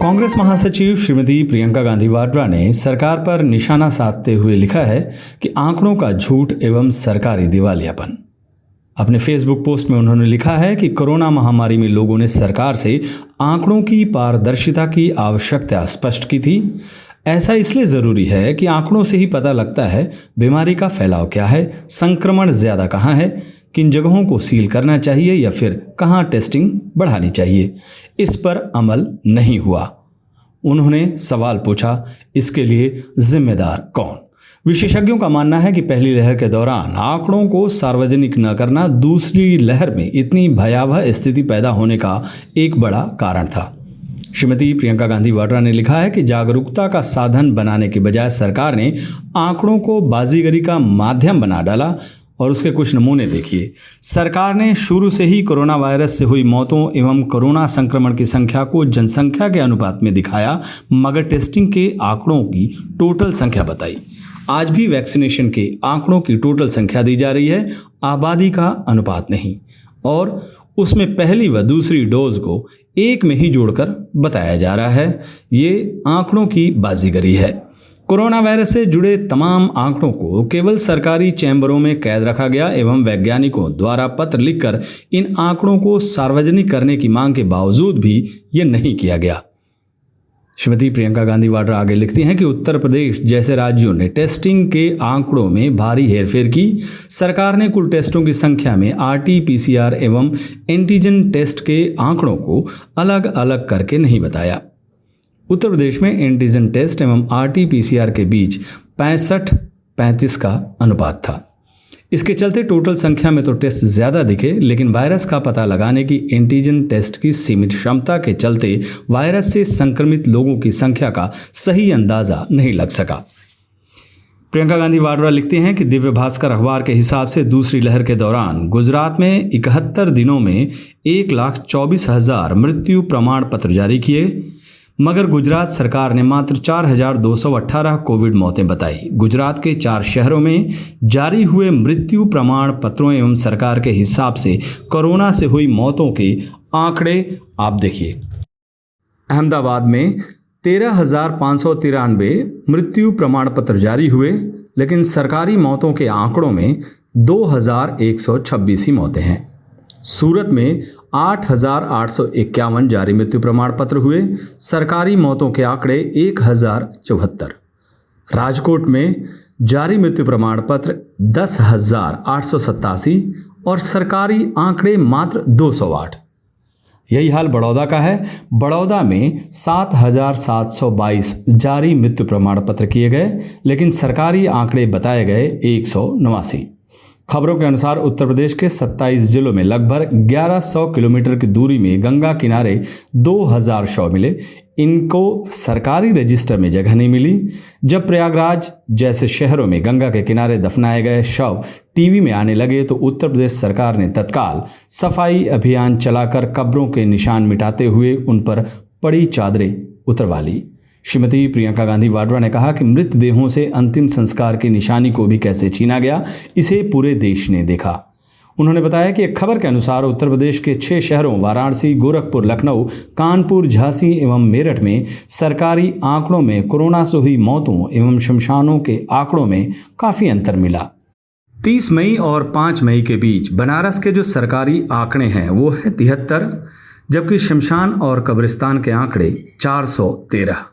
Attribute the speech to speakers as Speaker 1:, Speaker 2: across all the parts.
Speaker 1: कांग्रेस महासचिव श्रीमती प्रियंका गांधी वाड्रा ने सरकार पर निशाना साधते हुए लिखा है कि आंकड़ों का झूठ एवं सरकारी दिवालियापन। अपने फेसबुक पोस्ट में उन्होंने लिखा है कि कोरोना महामारी में लोगों ने सरकार से आंकड़ों की पारदर्शिता की आवश्यकता स्पष्ट की थी। ऐसा इसलिए ज़रूरी है कि आंकड़ों से ही पता लगता है बीमारी का फैलाव क्या है, संक्रमण ज़्यादा कहाँ है, किन जगहों को सील करना चाहिए या फिर कहाँ टेस्टिंग बढ़ानी चाहिए। इस पर अमल नहीं हुआ। उन्होंने सवाल पूछा, इसके लिए जिम्मेदार कौन? विशेषज्ञों का मानना है कि पहली लहर के दौरान आंकड़ों को सार्वजनिक न करना दूसरी लहर में इतनी भयावह स्थिति पैदा होने का एक बड़ा कारण था। श्रीमती प्रियंका गांधी वाड्रा ने लिखा है कि जागरूकता का साधन बनाने के बजाय सरकार ने आंकड़ों को बाजीगरी का माध्यम बना डाला। और उसके कुछ नमूने देखिए। सरकार ने शुरू से ही कोरोना वायरस से हुई मौतों एवं कोरोना संक्रमण की संख्या को जनसंख्या के अनुपात में दिखाया, मगर टेस्टिंग के आंकड़ों की टोटल संख्या बताई। आज भी वैक्सीनेशन के आंकड़ों की टोटल संख्या दी जा रही है, आबादी का अनुपात नहीं, और उसमें पहली व दूसरी डोज को एक में ही जोड़कर बताया जा रहा है। ये आंकड़ों की बाजीगरी है। कोरोना वायरस से जुड़े तमाम आंकड़ों को केवल सरकारी चैम्बरों में कैद रखा गया एवं वैज्ञानिकों द्वारा पत्र लिखकर इन आंकड़ों को सार्वजनिक करने की मांग के बावजूद भी ये नहीं किया गया। श्रीमती प्रियंका गांधी वाड्रा आगे लिखती हैं कि उत्तर प्रदेश जैसे राज्यों ने टेस्टिंग के आंकड़ों में भारी हेरफेर की। सरकार ने कुल टेस्टों की संख्या में RT-PCR एवं एंटीजन टेस्ट के आंकड़ों को अलग अलग करके नहीं बताया। उत्तर प्रदेश में एंटीजन टेस्ट एवं RT-PCR के बीच 65-35 का अनुपात था। इसके चलते टोटल संख्या में तो टेस्ट ज़्यादा दिखे, लेकिन वायरस का पता लगाने की एंटीजन टेस्ट की सीमित क्षमता के चलते वायरस से संक्रमित लोगों की संख्या का सही अंदाज़ा नहीं लग सका। प्रियंका गांधी वाड्रा लिखते हैं कि दिव्य भास्कर अखबार के हिसाब से दूसरी लहर के दौरान गुजरात में 71 दिनों में 1,24,000 मृत्यु प्रमाण पत्र जारी किए, मगर गुजरात सरकार ने मात्र 4,218 कोविड मौतें बताई। गुजरात के 4 शहरों में जारी हुए मृत्यु प्रमाण पत्रों एवं सरकार के हिसाब से कोरोना से हुई मौतों के आंकड़े आप देखिए। अहमदाबाद में 13,593 मृत्यु प्रमाण पत्र जारी हुए, लेकिन सरकारी मौतों के आंकड़ों में 2,126 ही मौतें हैं। सूरत में 8,851 जारी मृत्यु प्रमाण पत्र हुए, सरकारी मौतों के आंकड़े 1,074। राजकोट में जारी मृत्यु प्रमाण पत्र 10,887 और सरकारी आंकड़े मात्र 208। यही हाल बड़ौदा का है। बड़ौदा में 7,722 जारी मृत्यु प्रमाण पत्र किए गए, लेकिन सरकारी आंकड़े बताए गए 189। खबरों के अनुसार उत्तर प्रदेश के 27 जिलों में लगभग 1100 किलोमीटर की दूरी में गंगा किनारे 2,000 शव मिले। इनको सरकारी रजिस्टर में जगह नहीं मिली। जब प्रयागराज जैसे शहरों में गंगा के किनारे दफनाए गए शव टीवी में आने लगे तो उत्तर प्रदेश सरकार ने तत्काल सफाई अभियान चलाकर कब्रों के निशान मिटाते हुए उन पर पड़ी चादरें उतरवा ली। श्रीमती प्रियंका गांधी वाड्रा ने कहा कि मृतदेहों से अंतिम संस्कार की निशानी को भी कैसे छीना गया, इसे पूरे देश ने देखा। उन्होंने बताया कि एक खबर के अनुसार उत्तर प्रदेश के 6 शहरों वाराणसी, गोरखपुर, लखनऊ, कानपुर, झांसी एवं मेरठ में सरकारी आंकड़ों में कोरोना से हुई मौतों एवं शमशानों के आंकड़ों में काफ़ी अंतर मिला। 30 मई और 5 मई के बीच बनारस के जो सरकारी आंकड़े हैं वो है 73, जबकि शमशान और कब्रिस्तान के आंकड़े 413।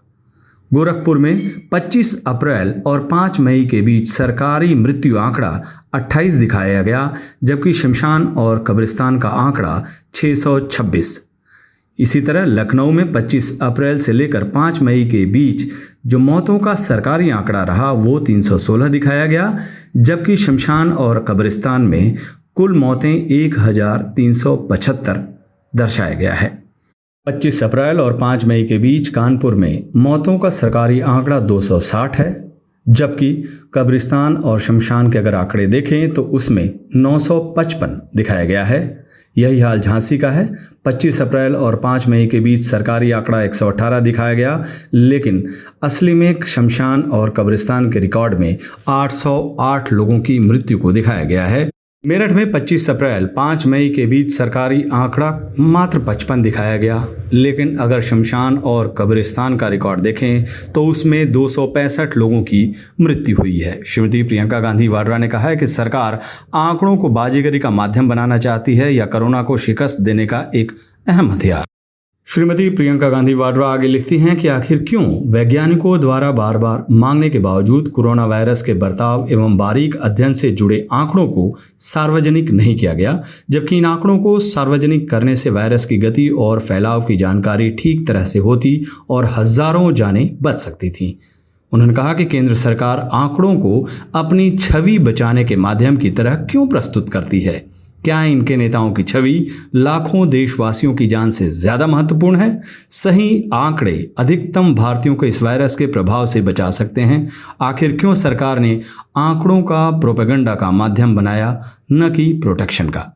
Speaker 1: गोरखपुर में 25 अप्रैल और 5 मई के बीच सरकारी मृत्यु आंकड़ा 28 दिखाया गया, जबकि शमशान और कब्रिस्तान का आंकड़ा 626। इसी तरह लखनऊ में 25 अप्रैल से लेकर 5 मई के बीच जो मौतों का सरकारी आंकड़ा रहा वो 316 दिखाया गया, जबकि शमशान और कब्रिस्तान में कुल मौतें 1,375 दर्शाया गया है। 25 अप्रैल और 5 मई के बीच कानपुर में मौतों का सरकारी आंकड़ा 260 है, जबकि कब्रिस्तान और शमशान के अगर आंकड़े देखें तो उसमें 955 दिखाया गया है। यही हाल झांसी का है। 25 अप्रैल और 5 मई के बीच सरकारी आंकड़ा 118 दिखाया गया, लेकिन असली में शमशान और कब्रिस्तान के रिकॉर्ड में 808 लोगों की मृत्यु को दिखाया गया है। मेरठ में 25 अप्रैल 5 मई के बीच सरकारी आंकड़ा मात्र 55 दिखाया गया, लेकिन अगर शमशान और कब्रिस्तान का रिकॉर्ड देखें तो उसमें 265 लोगों की मृत्यु हुई है। श्रीमती प्रियंका गांधी वाड्रा ने कहा है कि सरकार आंकड़ों को बाजीगरी का माध्यम बनाना चाहती है या कोरोना को शिकस्त देने का एक अहम हथियार। श्रीमती प्रियंका गांधी वाड्रा आगे लिखती हैं कि आखिर क्यों वैज्ञानिकों द्वारा बार बार मांगने के बावजूद कोरोना वायरस के बर्ताव एवं बारीक अध्ययन से जुड़े आंकड़ों को सार्वजनिक नहीं किया गया, जबकि इन आंकड़ों को सार्वजनिक करने से वायरस की गति और फैलाव की जानकारी ठीक तरह से होती और हजारों जानें बच सकती थीं। उन्होंने कहा कि केंद्र सरकार आंकड़ों को अपनी छवि बचाने के माध्यम की तरह क्यों प्रस्तुत करती है। क्या इनके नेताओं की छवि लाखों देशवासियों की जान से ज्यादा महत्वपूर्ण है? सही आंकड़े अधिकतम भारतीयों को इस वायरस के प्रभाव से बचा सकते हैं। आखिर क्यों सरकार ने आंकड़ों का प्रोपेगेंडा का माध्यम बनाया, न कि प्रोटेक्शन का?